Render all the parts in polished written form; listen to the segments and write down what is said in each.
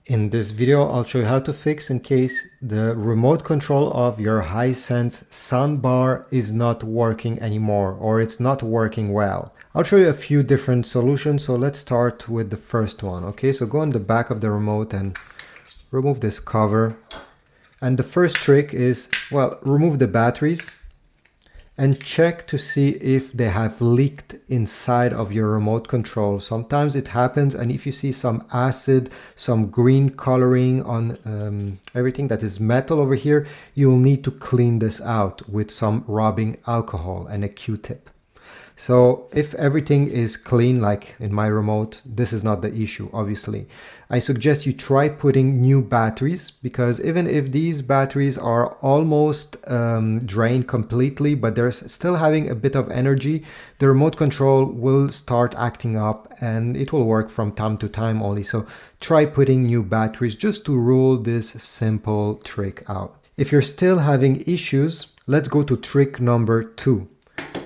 In this video, I'll show you how to fix in case the remote control of your Hisense soundbar is not working anymore or it's not working well. I'll show you a few different solutions, so let's start with the first one. Okay, so go on the back of the remote and remove this cover. And the first trick is, well, remove the batteries and check to see if they have leaked inside of your remote control. Sometimes it happens, and if you see some acid, some green coloring on everything that is metal over here, you'll need to clean this out with some rubbing alcohol and a Q-tip. So if everything is clean, like in my remote, this is not the issue, obviously. I suggest you try putting new batteries, because even if these batteries are almost drained completely, but they're still having a bit of energy, the remote control will start acting up and it will work from time to time only. So try putting new batteries just to rule this simple trick out. If you're still having issues, let's go to trick number 2.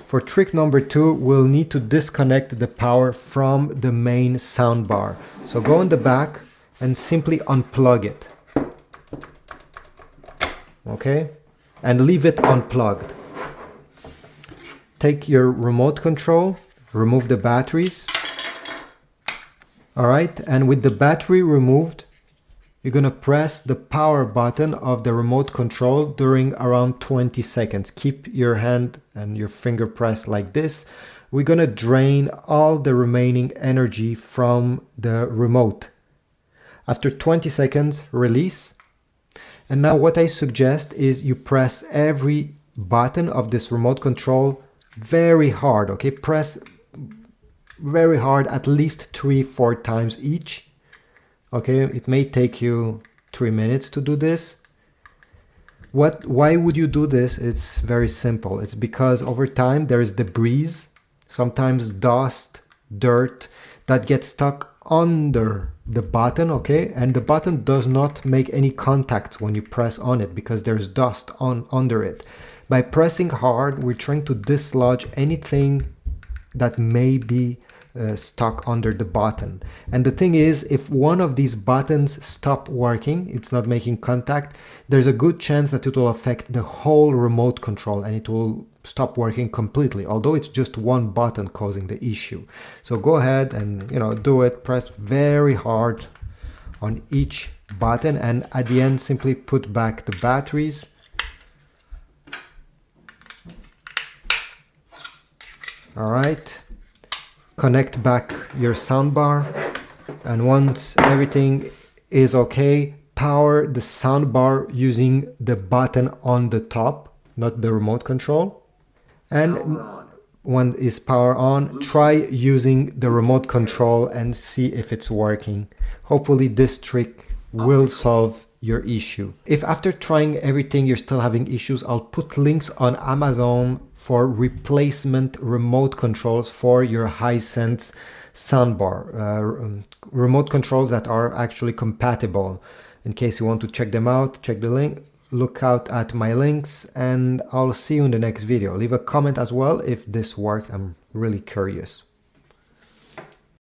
For trick number 2, we'll need to disconnect the power from the main soundbar. So go in the back and simply unplug it. Okay? And leave it unplugged. Take your remote control, remove the batteries. Alright, and with the battery removed, you're going to press the power button of the remote control during around 20 seconds. Keep your hand and your finger pressed like this. We're going to drain all the remaining energy from the remote. After 20 seconds, release. And now what I suggest is you press every button of this remote control very hard. Okay, press very hard, at least 3-4 times each. Okay, it may take you 3 minutes to do this. Why would you do this? It's very simple. It's because over time there is debris, sometimes dust, dirt that gets stuck under the button, okay? And the button does not make any contact when you press on it because there's dust under it. By pressing hard, we're trying to dislodge anything that may be stuck under the button. And the thing is, if one of these buttons stop working, it's not making contact, there's a good chance that it will affect the whole remote control and it will stop working completely, although it's just one button causing the issue. So go ahead and do it. Press very hard on each button, and at the end simply put back the batteries. All right. Connect back your soundbar, and once everything is okay, power the soundbar using the button on the top, not the remote control. And when it's power on, try using the remote control and see if it's working. Hopefully this trick will solve your issue. If after trying everything you're still having issues, I'll put links on Amazon for replacement remote controls for your Hisense soundbar. Remote controls that are actually compatible. In case you want to check them out, check the link. Look out at my links, and I'll see you in the next video. Leave a comment as well if this worked. I'm really curious.